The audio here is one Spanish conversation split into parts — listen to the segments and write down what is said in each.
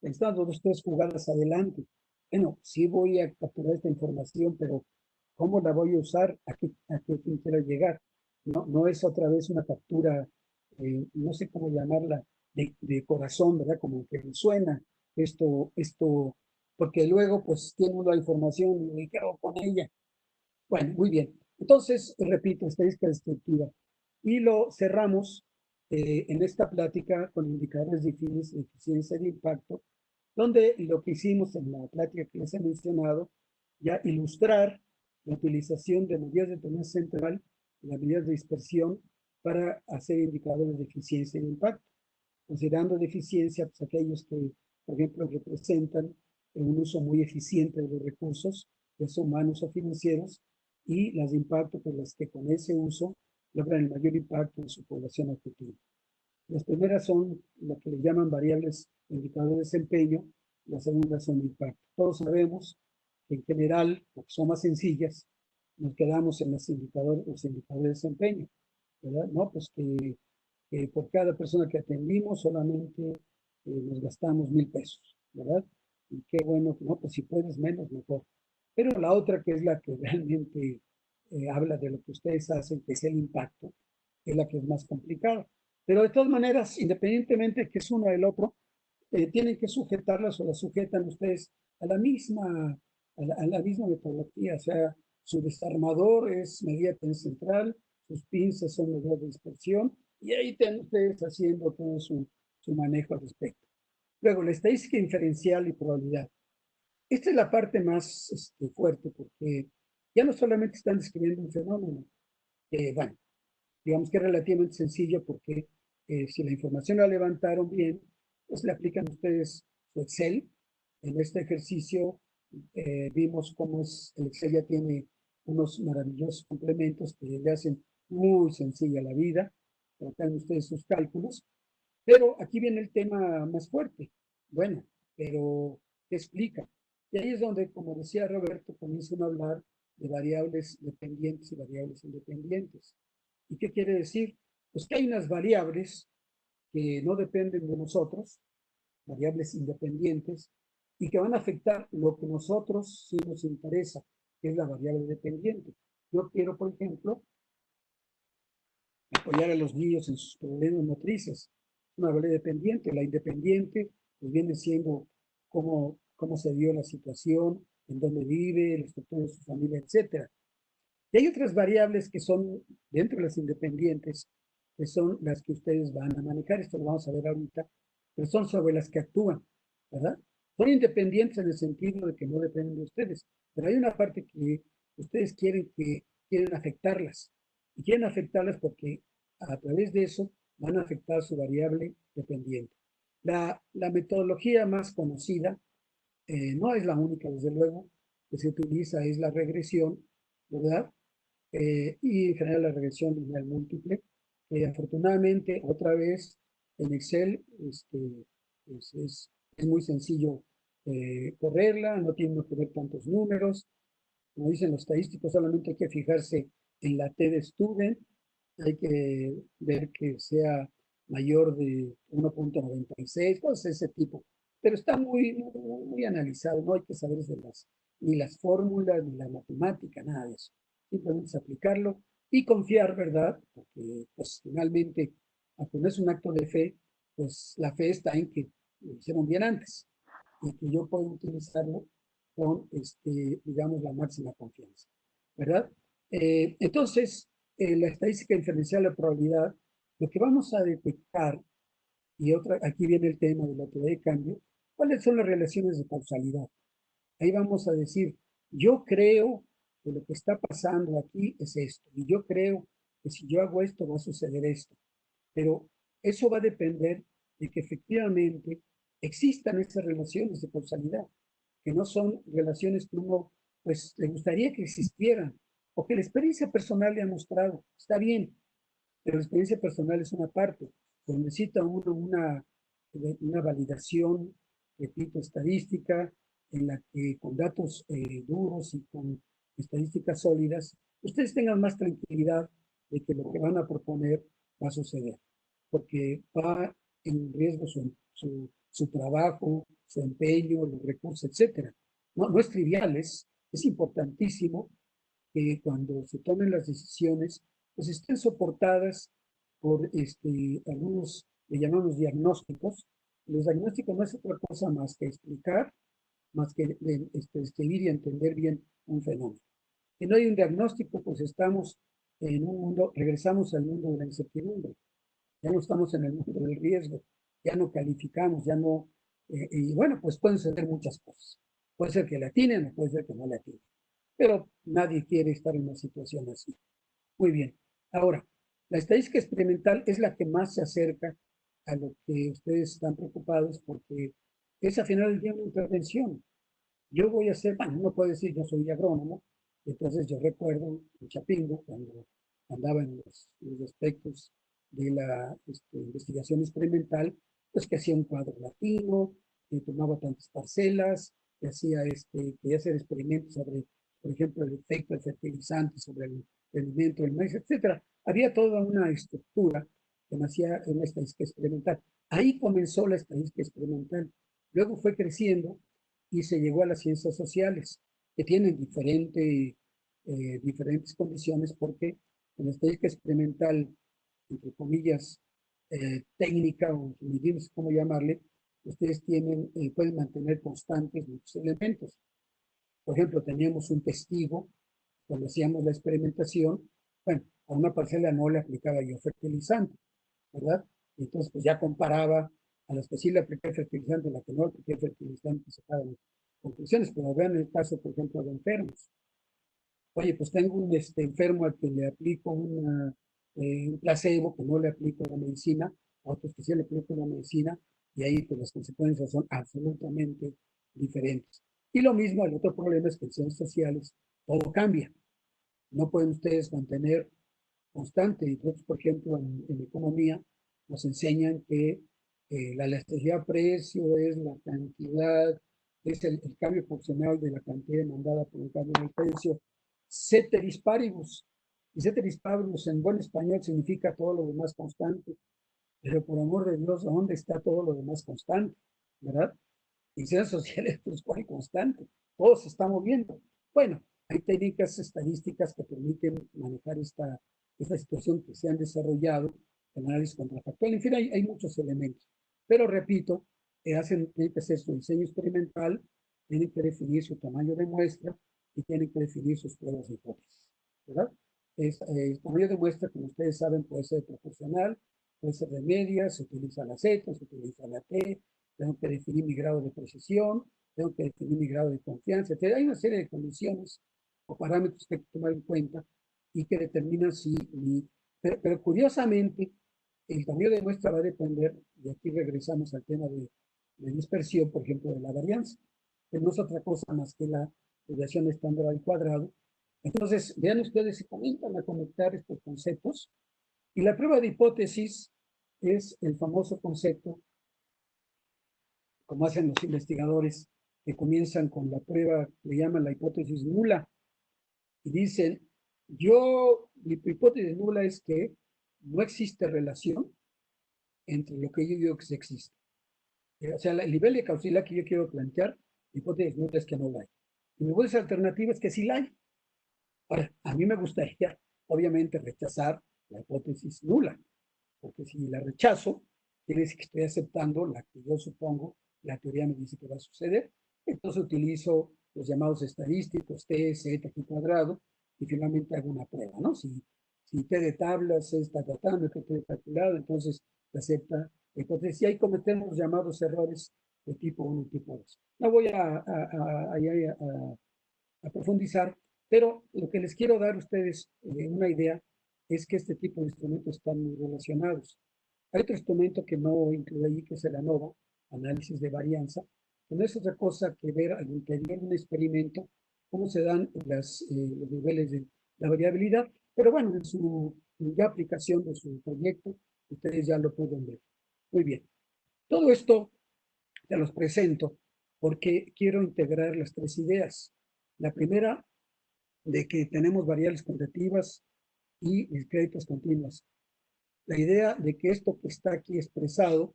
están dos, tres jugadas adelante. Bueno, sí voy a capturar esta información, pero ¿cómo la voy a usar? ¿A qué fin quiero llegar? No, no es otra vez una captura, no sé cómo llamarla, de corazón, ¿verdad? Como que me suena esto, porque luego pues tiene uno la información y ¿qué hago con ella? Bueno, muy bien. Entonces, repito, estadística descriptiva. Y lo cerramos en esta plática con indicadores de eficiencia de impacto, donde lo que hicimos en la plática que les he mencionado, ya ilustrar la utilización de medidas de tendencia central y las medidas de dispersión para hacer indicadores de eficiencia y de impacto, considerando de eficiencia pues, aquellos que, por ejemplo, representan un uso muy eficiente de los recursos, ya sea humanos o financieros, y las de impacto, pues las que con ese uso logran el mayor impacto en su población objetivo. Las primeras son lo que le llaman variables indicadores de desempeño, las segundas son impacto. Todos sabemos que en general, porque son más sencillas, nos quedamos en los indicadores de desempeño, ¿verdad? No, pues que por cada persona que atendimos solamente nos gastamos 1,000 pesos, ¿verdad? Y qué bueno, no, pues si puedes menos, mejor. Pero la otra, que es la que realmente habla de lo que ustedes hacen, que es el impacto, es la que es más complicada. Pero de todas maneras, independientemente que es uno del otro, tienen que sujetarlas o las sujetan ustedes a la misma metodología. O sea, su desarmador es medida central, sus pinzas son medidas de dispersión, y ahí tienen ustedes haciendo todo su manejo al respecto. Luego, la estadística inferencial y probabilidad. Esta es la parte más fuerte, porque ya no solamente están describiendo un fenómeno, bueno, digamos que es relativamente sencillo porque si la información la levantaron bien, pues le aplican ustedes su Excel. En este ejercicio vimos cómo el Excel ya tiene unos maravillosos complementos que le hacen muy sencilla la vida, tratan ustedes sus cálculos, pero aquí viene el tema más fuerte. Bueno, pero ¿qué explica? Y ahí es donde, como decía Roberto, comienzan a hablar de variables dependientes y variables independientes. ¿Y qué quiere decir? Pues que hay unas variables que no dependen de nosotros, variables independientes, y que van a afectar lo que nosotros sí nos interesa, que es la variable dependiente. Yo quiero, por ejemplo, apoyar a los niños en sus problemas motrices. Una variable dependiente. La independiente pues viene siendo cómo se dio la situación, en dónde vive, la estructura de su familia, etc. Y hay otras variables que son dentro de las independientes, que son las que ustedes van a manejar. Esto lo vamos a ver ahorita, pero son sobre las que actúan, ¿verdad? Son independientes en el sentido de que no dependen de ustedes, pero hay una parte que ustedes quieren afectarlas, y quieren afectarlas porque a través de eso van a afectar su variable dependiente. La metodología más conocida, no es la única, desde luego, que se utiliza, es la regresión, ¿verdad? Y en general la regresión lineal múltiple. Afortunadamente, otra vez en Excel es muy sencillo correrla, no tiene que ver tantos números. Como dicen los estadísticos, solamente hay que fijarse en la T de student, hay que ver que sea mayor de 1,96, cosas de ese tipo. Pero está muy analizado, no hay que saber ni las fórmulas, ni la matemática, nada de eso. Simplemente es aplicarlo y confiar, ¿verdad? Porque pues finalmente, aunque no es un acto de fe, pues la fe está en que lo hicieron bien antes y que yo puedo utilizarlo con, digamos, la máxima confianza, ¿verdad? Entonces, la estadística diferencial de probabilidad, lo que vamos a detectar, y aquí viene el tema de la teoría de cambio, ¿cuáles son las relaciones de causalidad? Ahí vamos a decir, yo creo que lo que está pasando aquí es esto, y yo creo que si yo hago esto va a suceder esto, pero eso va a depender de que efectivamente existan esas relaciones de causalidad, que no son relaciones que uno pues le gustaría que existieran, o que la experiencia personal le ha mostrado. Está bien, pero la experiencia personal es una parte, pero necesita uno una validación, repito, estadística, en la que con datos duros y con estadísticas sólidas, ustedes tengan más tranquilidad de que lo que van a proponer va a suceder, porque va en riesgo su trabajo, su empeño, los recursos, etcétera. No es trivial, es importantísimo que cuando se tomen las decisiones, pues estén soportadas por algunos, le llamamos diagnósticos. Los diagnósticos no es otra cosa más que explicar, más que escribir y entender bien un fenómeno. Si no hay un diagnóstico, pues estamos en un mundo, regresamos al mundo de la incertidumbre. Ya no estamos en el mundo del riesgo, ya no calificamos, ya no, y bueno, pues pueden suceder muchas cosas. Puede ser que la atinen o puede ser que no la atinen. Pero nadie quiere estar en una situación así. Muy bien. Ahora, la estadística experimental es la que más se acerca a lo que ustedes están preocupados porque es al final del día una intervención. Yo voy a hacer, bueno, no puedo decir yo soy agrónomo, entonces yo recuerdo en Chapingo, cuando andaba en los aspectos de la investigación experimental, pues que hacía un cuadro latino, que tomaba tantas parcelas, que hacía quería hacer experimentos sobre, por ejemplo, el efecto del fertilizante sobre el rendimiento del maíz, etcétera. Había toda una estructura que nacía en la estadística experimental. Ahí comenzó la estadística experimental. Luego fue creciendo y se llegó a las ciencias sociales, que tienen diferentes condiciones, porque en la estadística experimental, entre comillas, técnica, o no sé cómo llamarle, ustedes pueden mantener constantes muchos elementos. Por ejemplo, teníamos un testigo, cuando hacíamos la experimentación, bueno, a una parcela no le aplicaba yo fertilizante, ¿verdad? Entonces, pues ya comparaba a las que sí le apliqué fertilizante, a las que no le apliqué fertilizante, y sacaban conclusiones. Pero vean el caso, por ejemplo, de enfermos. Oye, pues tengo un enfermo al que le aplico un placebo, que no le aplico la medicina, a otros que sí le aplico la medicina, y ahí pues las consecuencias son absolutamente diferentes. Y lo mismo, el otro problema es que en ciencias sociales todo cambia. No pueden ustedes mantener constante. Y nosotros, por ejemplo, en economía nos enseñan que la elasticidad precio es la cantidad, es el cambio funcional de la cantidad demandada por el cambio en el precio. Ceteris paribus. Y ceteris paribus en buen español significa todo lo demás constante. Pero por amor de Dios, ¿dónde está todo lo demás constante? ¿Verdad? En ciencias sociales, pues, ¿cuál constante? Todo se está moviendo. Bueno, hay técnicas estadísticas que permiten manejar esta situación que se han desarrollado, el análisis contrafactual. En fin, hay muchos elementos. Pero repito, tienen que hacer su diseño experimental, tienen que definir su tamaño de muestra y tienen que definir sus pruebas de hipótesis, ¿verdad? El tamaño de muestra, como ustedes saben, puede ser proporcional, puede ser de media, se utiliza la Z, se utiliza la T, tengo que definir mi grado de precisión, tengo que definir mi grado de confianza, etc. Hay una serie de condiciones o parámetros que hay que tomar en cuenta y que determinan si pero curiosamente, el tamaño de muestra va a depender, y aquí regresamos al tema de dispersión, por ejemplo, de la varianza, que no es otra cosa más que la desviación estándar al cuadrado. Entonces, vean ustedes, se comienzan a conectar estos conceptos, y la prueba de hipótesis es el famoso concepto, como hacen los investigadores, que comienzan con la prueba, le llaman la hipótesis nula, y dicen, mi hipótesis nula es que no existe relación entre lo que yo digo que sí existe. O sea, el nivel de causalidad que yo quiero plantear, la hipótesis nula es que no la hay. Y mi hipótesis alternativa es que sí la hay. Ahora, a mí me gustaría, obviamente, rechazar la hipótesis nula, porque si la rechazo, quiere decir que estoy aceptando la que yo supongo, la teoría me dice que va a suceder. Entonces utilizo los llamados estadísticos, T, Z, T cuadrado, y finalmente hago una prueba, ¿no? Si T de tablas se está tratando, que T de calculado, entonces se acepta. Entonces, si ahí cometemos los llamados errores de tipo 1 y tipo 2. No voy a profundizar, pero lo que les quiero dar a ustedes una idea es que este tipo de instrumentos están muy relacionados. Hay otro instrumento que no incluye ahí, que es el ANOVA, análisis de varianza, que no es otra cosa que ver al interior de un experimento cómo se dan los niveles de la variabilidad, pero bueno, en su ya aplicación de su proyecto, ustedes ya lo pueden ver. Muy bien. Todo esto te los presento porque quiero integrar las tres ideas. La primera, de que tenemos variables cuantitativas y créditos continuos. La idea de que esto que está aquí expresado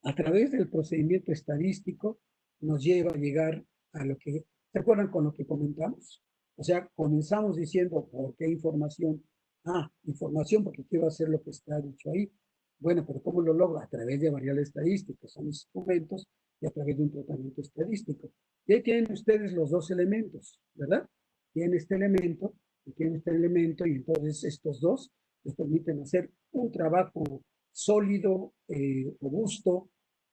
a través del procedimiento estadístico nos lleva a llegar a lo que, ¿se acuerdan con lo que comentamos? O sea, comenzamos diciendo, ¿por qué información? Ah, información porque quiero hacer lo que está dicho ahí. Bueno, pero ¿cómo lo logro? A través de variables estadísticas, son instrumentos y a través de un tratamiento estadístico. Y ahí tienen ustedes los dos elementos, ¿verdad? Tienen este elemento y tienen este elemento y entonces estos dos les permiten hacer un trabajo sólido, robusto,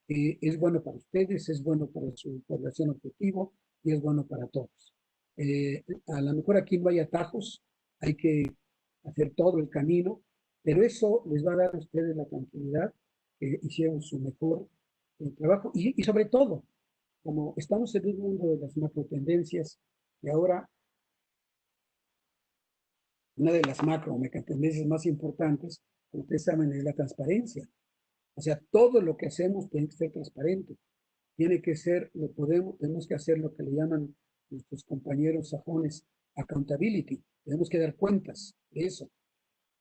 es bueno para ustedes, es bueno para su población objetivo y es bueno para todos. A lo mejor aquí no hay atajos, hay que hacer todo el camino, pero eso les va a dar a ustedes la tranquilidad que hicieron su mejor trabajo y sobre todo, como estamos en un mundo de las macro tendencias y ahora una de las macro o megatendencias más importantes, como ustedes saben, es la transparencia. O sea, todo lo que hacemos tiene que ser transparente. Tiene que ser, tenemos que hacer lo que le llaman nuestros compañeros sajones accountability. Tenemos que dar cuentas de eso.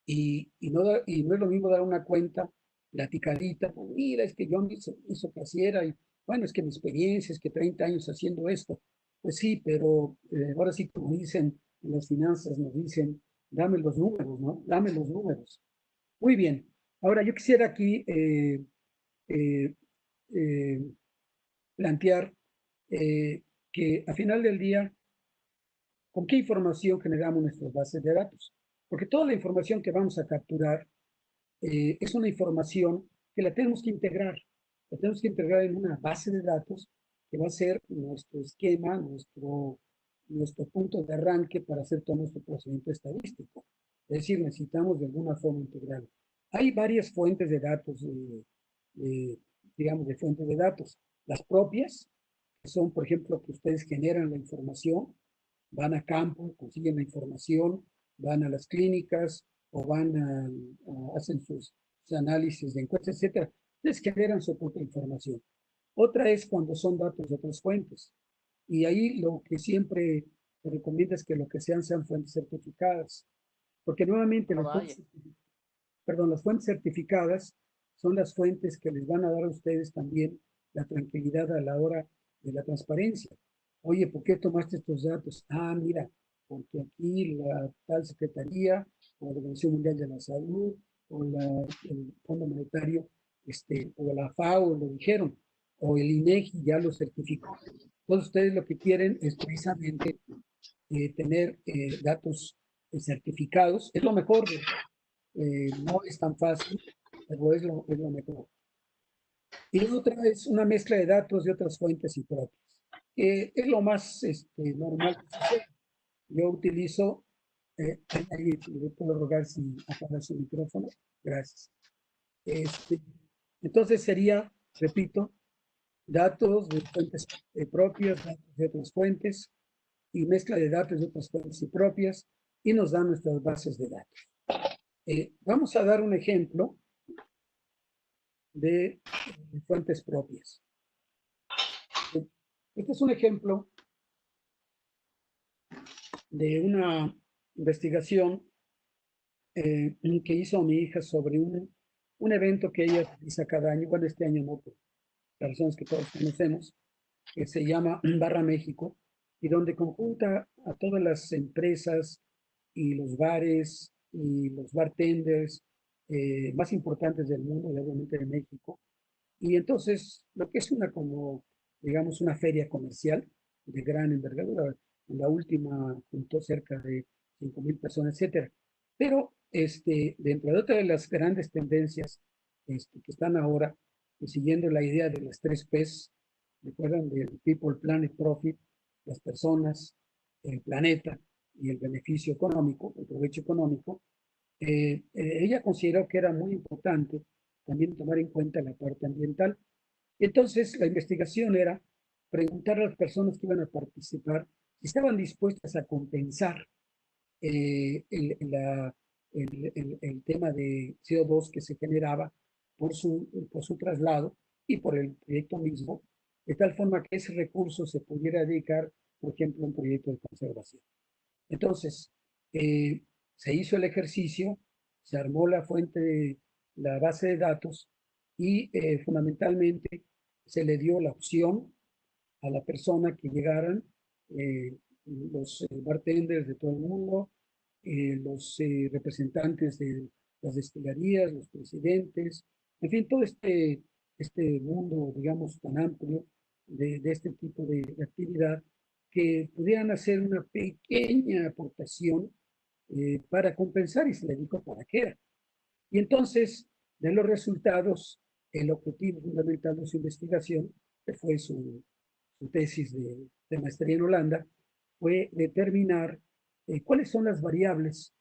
Y no es lo mismo dar una cuenta platicadita, pues mira, es que yo hizo que así era, y bueno, es que mi experiencia es que 30 años haciendo esto. Pues sí, pero ahora sí, como dicen en las finanzas, nos dicen, dame los números, ¿no? Dame los números. Muy bien. Ahora, yo quisiera aquí eh, eh, plantear que a final del día, ¿con qué información generamos nuestras bases de datos? Porque toda la información que vamos a capturar es una información que la tenemos que integrar. La tenemos que integrar en una base de datos que va a ser nuestro esquema, nuestro punto de arranque para hacer todo nuestro procedimiento estadístico. Es decir, necesitamos de alguna forma integral. Hay varias fuentes de datos, digamos, de fuentes de datos. Las propias, que son, por ejemplo, que ustedes generan la información, van a campo, consiguen la información, van a las clínicas o hacen sus análisis de encuestas, etcétera. Ustedes generan su propia información. Otra es cuando son datos de otras fuentes. Y ahí lo que siempre se recomienda es que lo que sean fuentes certificadas. Porque nuevamente Ah, vaya. las fuentes certificadas son las fuentes que les van a dar a ustedes también la tranquilidad a la hora de la transparencia. Oye, ¿por qué tomaste estos datos? Ah, mira, porque aquí la tal Secretaría o la Organización Mundial de la Salud o el Fondo Monetario o la FAO lo dijeron, o el INEGI ya lo certificó. Todos ustedes lo que quieren es precisamente tener datos certificados. Es lo mejor, no es tan fácil, pero es lo mejor. Y la otra es una mezcla de datos de otras fuentes y propias. Es lo más normal que sucede. Yo utilizo, ahí le puedo rogar si apaga su micrófono. Gracias. Este, entonces sería, repito, datos de fuentes propias, datos de otras fuentes y mezcla de datos de otras fuentes y propias y nos dan nuestras bases de datos. Vamos a dar un ejemplo de fuentes propias. Este es un ejemplo de una investigación que hizo mi hija sobre un evento que ella realiza cada año, bueno, este año no, por las razones que todos conocemos, que se llama Barra México, y donde conjunta a todas las empresas y los bares y los bartenders más importantes del mundo, y obviamente de México. Y entonces, lo que es como, digamos, una feria comercial de gran envergadura, en la última juntó cerca de 5,000 personas, etcétera. Pero dentro de otra de las grandes tendencias que están ahora, siguiendo la idea de las tres P's, recuerdan de People, Planet, Profit, las personas, el planeta y el beneficio económico, el provecho económico, ella consideró que era muy importante también tomar en cuenta la parte ambiental. Entonces, la investigación era preguntar a las personas que iban a participar si estaban dispuestas a compensar el tema de CO2 que se generaba por su traslado y por el proyecto mismo, de tal forma que ese recurso se pudiera dedicar, por ejemplo, a un proyecto de conservación. Entonces, se hizo el ejercicio, se armó la base de datos y fundamentalmente se le dio la opción a la persona que llegaran, los bartenders de todo el mundo, los representantes de las destilerías, los presidentes, en fin, todo este mundo, digamos, tan amplio de este tipo de actividad, que pudieran hacer una pequeña aportación para compensar, y se le dijo para qué era. Y entonces, de los resultados, el objetivo fundamental de su investigación, que fue su tesis de maestría en Holanda, fue determinar cuáles son las variables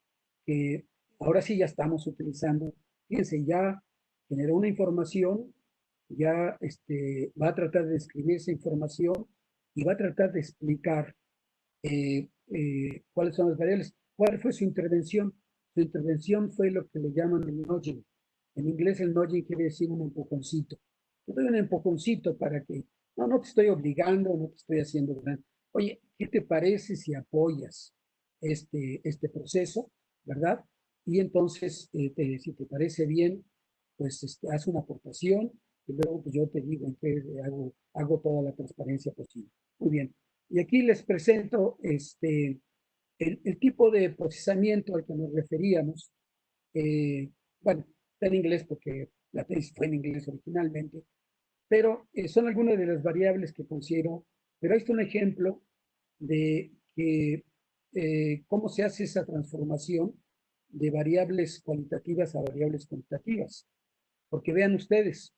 que ahora sí ya estamos utilizando. Fíjense, ya generó una información, ya va a tratar de describir esa información y va a tratar de explicar cuáles son las variables. ¿Cuál fue su intervención? Su intervención fue lo que le llaman el nudging. En inglés el nudging quiere decir un empujoncito. Te doy un empujoncito para que, no te estoy obligando, no te estoy haciendo gran. Oye, ¿qué te parece si apoyas este proceso, verdad? Y entonces, si te parece bien, pues haz una aportación y luego pues, yo te digo en qué hago toda la transparencia posible. Muy bien. Y aquí les presento el tipo de procesamiento al que nos referíamos. Bueno, está en inglés porque la tesis fue en inglés originalmente, pero son algunas de las variables que considero. Pero ahí está un ejemplo de que, cómo se hace esa transformación de variables cualitativas a variables cuantitativas. Porque vean ustedes,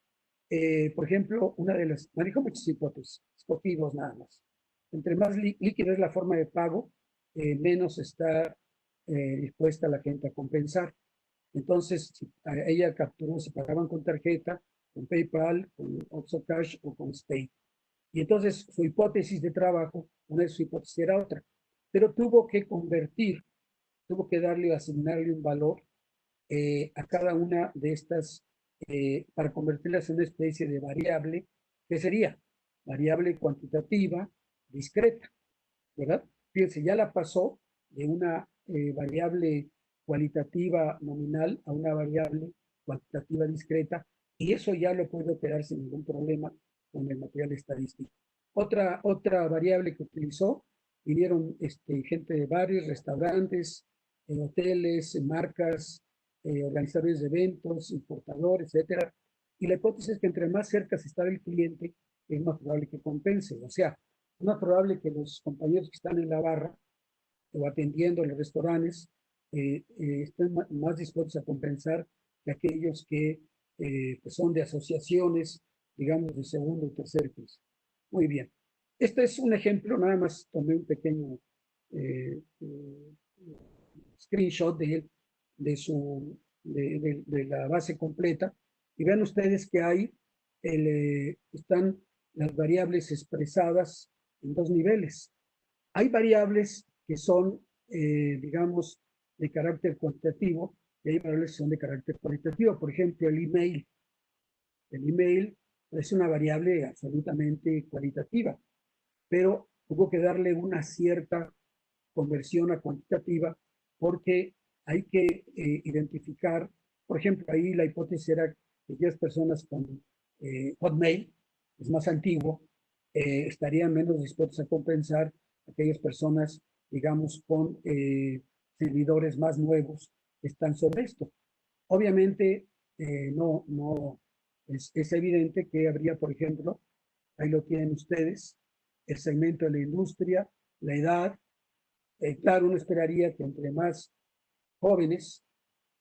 por ejemplo, una de las, manejo muchas hipótesis, escogí dos nada más. Entre más líquida es la forma de pago, menos está dispuesta la gente a compensar. Entonces, si a ella capturó, se pagaban con tarjeta, con PayPal, con Oxo Cash o con Stay. Y entonces su hipótesis de trabajo, una de sus hipótesis era otra, pero tuvo que convertir, tuvo que darle, asignarle un valor a cada una de estas para convertirlas en una especie de variable, que sería variable cuantitativa discreta, ¿verdad? Fíjense, ya la pasó de una variable cualitativa nominal a una variable cuantitativa discreta, y eso ya lo puede operar sin ningún problema con el material estadístico. Otra variable que utilizó, vinieron gente de bares, restaurantes, hoteles, marcas, organizadores de eventos, importadores, etcétera. Y la hipótesis es que entre más cerca se está del cliente, es más probable que compense. O sea, es más probable que los compañeros que están en la barra o atendiendo en los restaurantes estén más dispuestos a compensar que aquellos que pues son de asociaciones, digamos, de segundo o tercer piso. Muy bien. Este es un ejemplo, nada más tomé un pequeño screenshot de la base completa, y vean ustedes que hay, están las variables expresadas en dos niveles. Hay variables que son, digamos, de carácter cuantitativo, y hay variables que son de carácter cualitativo. Por ejemplo, el email. El email es una variable absolutamente cualitativa, pero hubo que darle una cierta conversión a cuantitativa porque hay que identificar, por ejemplo, ahí la hipótesis era que 10 personas con Hotmail, es más antiguo, estarían menos dispuestos a compensar a aquellas personas, digamos, con servidores más nuevos que están sobre esto. Obviamente, no es evidente que habría, por ejemplo, ahí lo tienen ustedes, el segmento de la industria, la edad. Claro, uno esperaría que entre más jóvenes,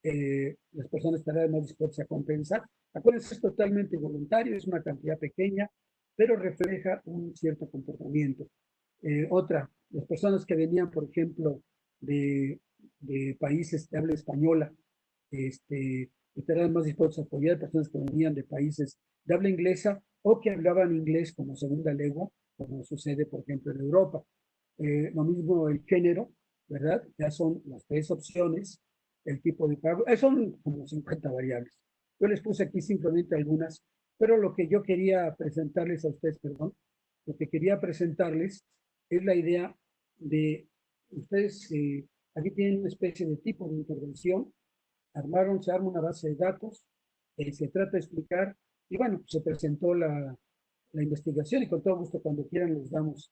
las personas estarán más dispuestas a compensar. Acuérdense, es totalmente voluntario, es una cantidad pequeña, pero refleja un cierto comportamiento. Otra, las personas que venían, por ejemplo, de países de habla española, estarán más dispuestos a apoyar personas que venían de países de habla inglesa o que hablaban inglés como segunda lengua, como sucede, por ejemplo, en Europa. Lo mismo el género, ¿verdad? Ya son las tres opciones, el tipo de pago, son como 50 variables. Yo les puse aquí simplemente algunas, pero lo que yo quería presentarles a ustedes, perdón, lo que quería presentarles es la idea de ustedes, aquí tienen una especie de tipo de intervención, se arma una base de datos, se trata de explicar Y bueno, se presentó la investigación y con todo gusto cuando quieran les damos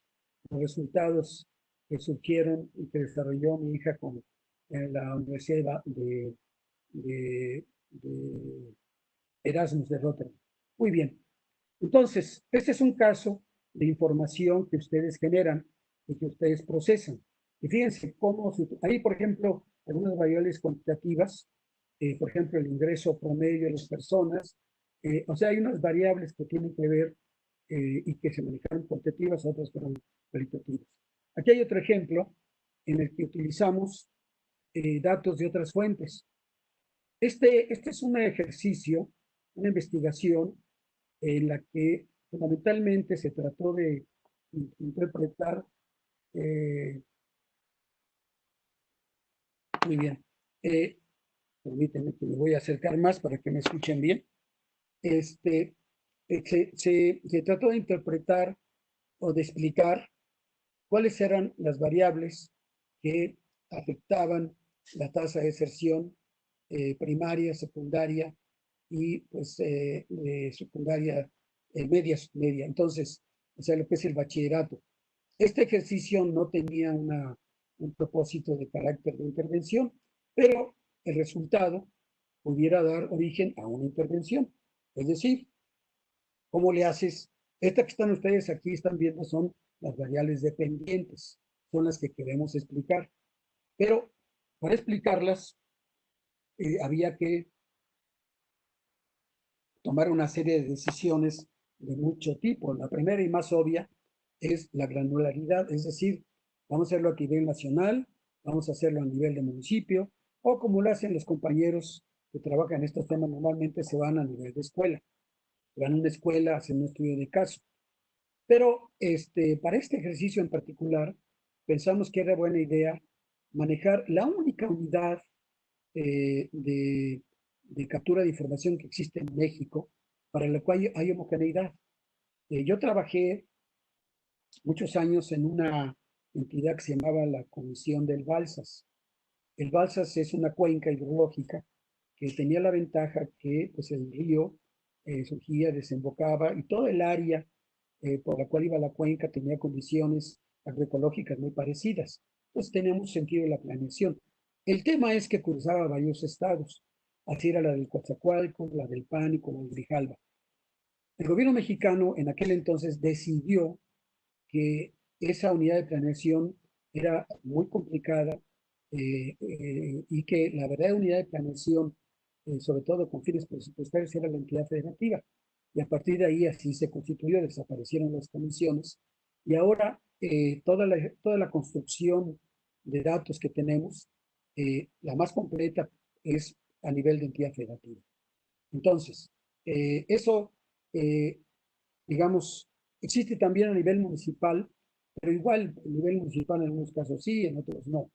los resultados que surgieron y que desarrolló mi hija con la Universidad de Erasmus de Rotterdam. Muy bien. Entonces, este es un caso de información que ustedes generan y que ustedes procesan. Y fíjense cómo, ahí por ejemplo, algunas variables cuantitativas, por ejemplo, el ingreso promedio de las personas, o sea, hay unas variables que tienen que ver y que se manejaron cuantitativas, otras fueron cualitativas. Aquí hay otro ejemplo en el que utilizamos datos de otras fuentes. Este es un ejercicio, una investigación en la que fundamentalmente se trató de interpretar, eh, muy bien, permítanme que me voy a acercar más para que me escuchen bien. Este, se trató de interpretar o de explicar cuáles eran las variables que afectaban la tasa de deserción primaria, secundaria y pues secundaria media. Entonces, o sea, lo que es el bachillerato. Este ejercicio no tenía un propósito de carácter de intervención, pero el resultado pudiera dar origen a una intervención. Es decir, ¿cómo le haces? Estas que están ustedes aquí, están viendo, son las variables dependientes, son las que queremos explicar. Pero para explicarlas, había que tomar una serie de decisiones de mucho tipo. La primera y más obvia es la granularidad, es decir, vamos a hacerlo a nivel nacional, vamos a hacerlo a nivel de municipio, o como lo hacen los compañeros que trabajan en estos temas, normalmente se van a nivel de escuela, van a una escuela, hacen un estudio de caso. Pero para este ejercicio en particular, pensamos que era buena idea manejar la única unidad de captura de información que existe en México, para la cual hay homogeneidad. Yo trabajé muchos años en una entidad que se llamaba la Comisión del Balsas. El Balsas es una cuenca hidrológica que tenía la ventaja que pues, el río surgía, desembocaba y todo el área por la cual iba la cuenca tenía condiciones agroecológicas muy parecidas. Entonces teníamos sentido de la planeación. El tema es que cruzaba varios estados. Así era la del Coatzacoalcos, la del Pánico, la del Grijalva. El gobierno mexicano en aquel entonces decidió que esa unidad de planeación era muy complicada y que la verdadera unidad de planeación, sobre todo con fines presupuestarios, era la entidad federativa. Y a partir de ahí así se constituyó, desaparecieron las comisiones y ahora toda la construcción de datos que tenemos, la más completa es a nivel de entidad federativa. Entonces, eso eh, digamos, existe también a nivel municipal, pero igual a nivel municipal en algunos casos sí, en otros no.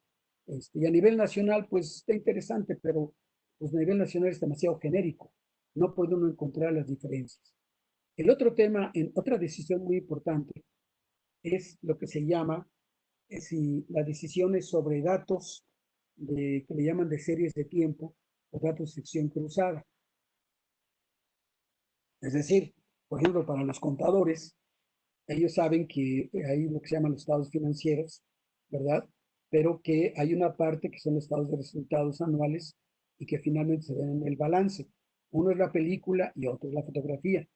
Y a nivel nacional, pues está interesante, pero pues, a nivel nacional es demasiado genérico. No puede uno encontrar las diferencias. El otro tema, otra decisión muy importante, es lo que se llama, si las decisiones sobre datos que le llaman de series de tiempo o datos de sección cruzada. Es decir, por ejemplo, para los contadores, ellos saben que hay lo que se llaman los estados financieros, ¿verdad? Pero que hay una parte que son los estados de resultados anuales y que finalmente se ven en el balance. Uno es la película y otro es la fotografía.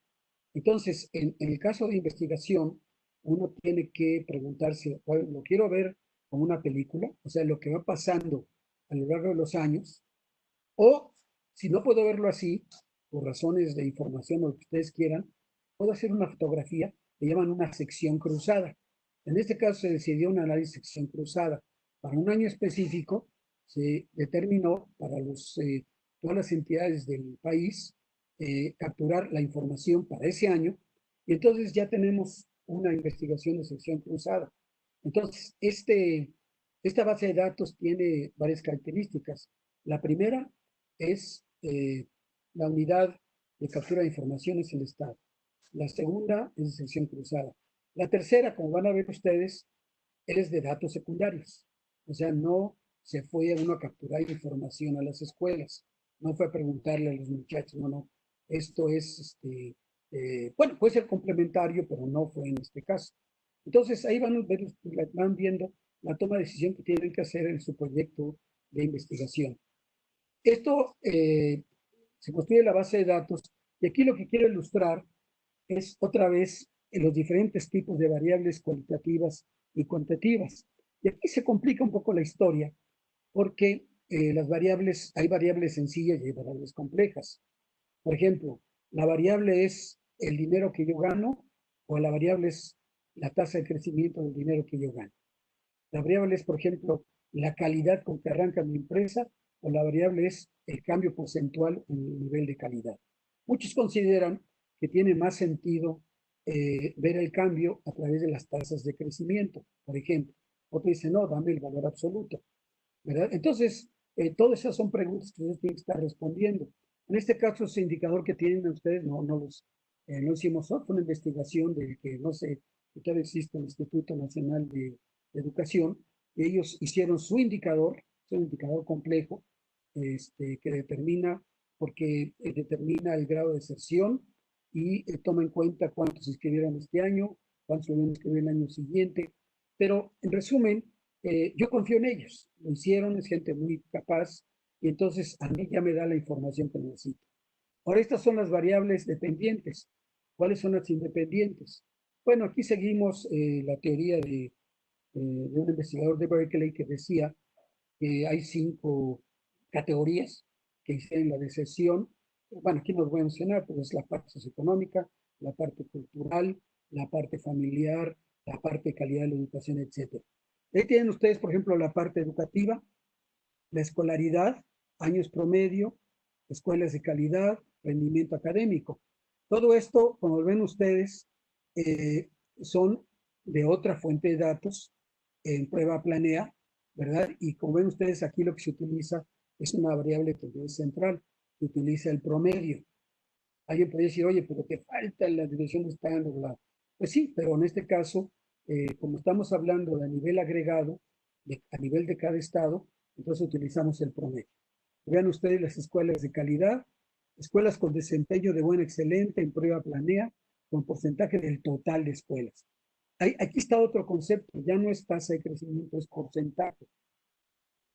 Entonces, en el caso de investigación, uno tiene que preguntarse, ¿lo quiero ver como una película? O sea, lo que va pasando a lo largo de los años, o si no puedo verlo así, por razones de información o lo que ustedes quieran, puedo hacer una fotografía, le llaman una sección cruzada. En este caso se decidió un análisis sección cruzada. Para un año específico se determinó para todas las entidades del país capturar la información para ese año y entonces ya tenemos una investigación de sección cruzada. Entonces, esta base de datos tiene varias características. La primera es la unidad de captura de información es el Estado. La segunda es de sección cruzada. La tercera, como van a ver ustedes, es de datos secundarios. O sea, no se fue a uno a capturar información a las escuelas. No fue a preguntarle a los muchachos, no, no. Esto es, bueno, puede ser complementario, pero no fue en este caso. Entonces, ahí van viendo la toma de decisión que tienen que hacer en su proyecto de investigación. Esto se construye la base de datos y aquí lo que quiero ilustrar es otra vez en los diferentes tipos de variables cualitativas y cuantitativas. Y aquí se complica un poco la historia porque las variables, hay variables sencillas y hay variables complejas. Por ejemplo, la variable es el dinero que yo gano o la variable es la tasa de crecimiento del dinero que yo gano. La variable es, por ejemplo, la calidad con que arranca mi empresa o la variable es el cambio porcentual en el nivel de calidad. Muchos consideran que tiene más sentido ver el cambio a través de las tasas de crecimiento, por ejemplo. Otro dice, no, dame el valor absoluto, ¿verdad? Entonces, todas esas son preguntas que ustedes tienen que estar respondiendo. En este caso, ese indicador que tienen ustedes, no hicimos, fue una investigación de que, no sé, que todavía existe el Instituto Nacional de Educación, y ellos hicieron su indicador, es un indicador complejo, que determina, porque determina el grado de deserción y toma en cuenta cuántos se inscribieron este año, cuántos se van a inscribir el año siguiente, pero en resumen, yo confío en ellos, lo hicieron, es gente muy capaz, y entonces a mí ya me da la información que necesito. Ahora, estas son las variables dependientes. ¿Cuáles son las independientes? Bueno, aquí seguimos la teoría de un investigador de Berkeley que decía que hay 5 categorías que hicieron la deserción. Bueno, aquí no los voy a mencionar, pero es la parte socioeconómica, la parte cultural, la parte familiar, la parte de calidad de la educación, etc. Ahí tienen ustedes, por ejemplo, la parte educativa, la escolaridad, años promedio, escuelas de calidad, rendimiento académico. Todo esto, como ven ustedes, eh, son de otra fuente de datos en prueba planea, ¿verdad? Y como ven ustedes aquí lo que se utiliza es una variable que es central, que utiliza el promedio. Alguien puede decir, oye, pero te falta la división de estándar. Pues sí, pero en este caso, como estamos hablando de nivel agregado, a nivel de cada estado, entonces utilizamos el promedio. Vean ustedes las escuelas de calidad, escuelas con desempeño de buen excelente en prueba planea, con porcentaje del total de escuelas. Aquí está otro concepto, ya no es tasa de crecimiento, es porcentaje.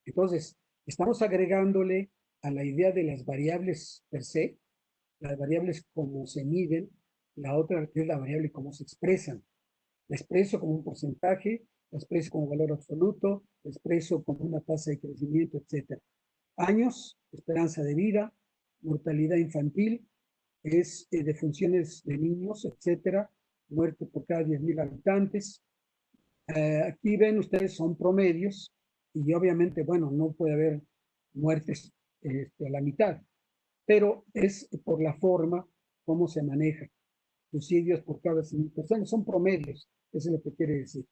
Entonces, estamos agregándole a la idea de las variables per se, las variables como se miden, la otra que es la variable cómo se expresan. La expreso como un porcentaje, la expreso como valor absoluto, la expreso como una tasa de crecimiento, etc. Años, esperanza de vida, mortalidad infantil, es de funciones de niños, etc. Muerte por cada 10.000 habitantes. Aquí ven ustedes son promedios y obviamente, bueno, no puede haber muertes a la mitad, pero es por la forma como se maneja. Suicidios por cada 100.000 personas son promedios, eso es lo que quiere decir.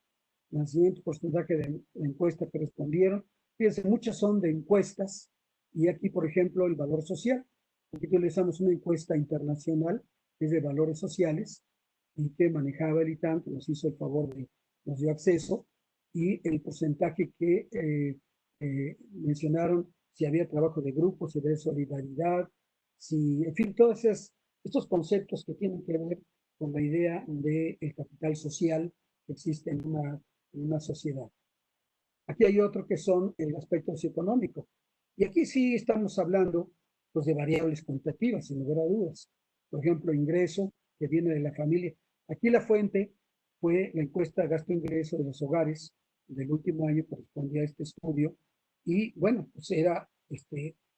Nacimiento, porcentaje de encuesta que respondieron. Fíjense, muchas son de encuestas y aquí, por ejemplo, el valor social. Aquí utilizamos una encuesta internacional que es de valores sociales y que manejaba el ITAM, que nos hizo el favor de, nos dio acceso, y el porcentaje que mencionaron, si había trabajo de grupo, si había solidaridad, si, en fin, todos estos conceptos que tienen que ver con la idea del capital social que existe en una sociedad. Aquí hay otro que son el aspecto socioeconómico. Y aquí sí estamos hablando pues, de variables cuantitativas, sin lugar a dudas. Por ejemplo, ingreso que viene de la familia. Aquí la fuente fue la encuesta gasto-ingreso de los hogares del último año, correspondía a este estudio. Y bueno, pues era,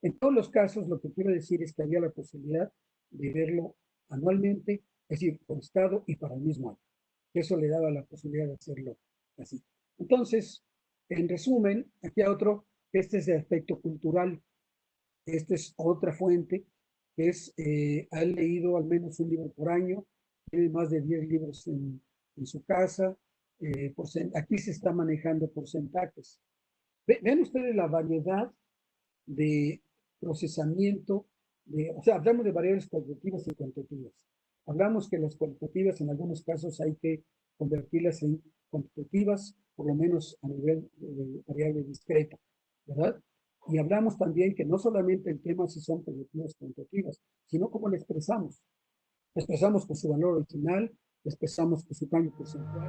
en todos los casos, lo que quiero decir es que había la posibilidad de verlo anualmente, es decir, por estado y para el mismo año. Eso le daba la posibilidad de hacerlo así. Entonces, en resumen, aquí hay otro, este es de aspecto cultural, esta es otra fuente, que es, han leído al menos un libro por año, tiene más de 10 libros en su casa, aquí se está manejando porcentajes. Vean ustedes la variedad de procesamiento, o sea, hablamos de variables cualitativas y cuantitativas. Hablamos que las cualitativas en algunos casos hay que convertirlas en cuantitativas, por lo menos a nivel de variable discreta, ¿verdad? Y hablamos también que no solamente el tema si son positivas o negativas, sino cómo le expresamos. Le expresamos con su valor original, le expresamos con su cambio porcentual.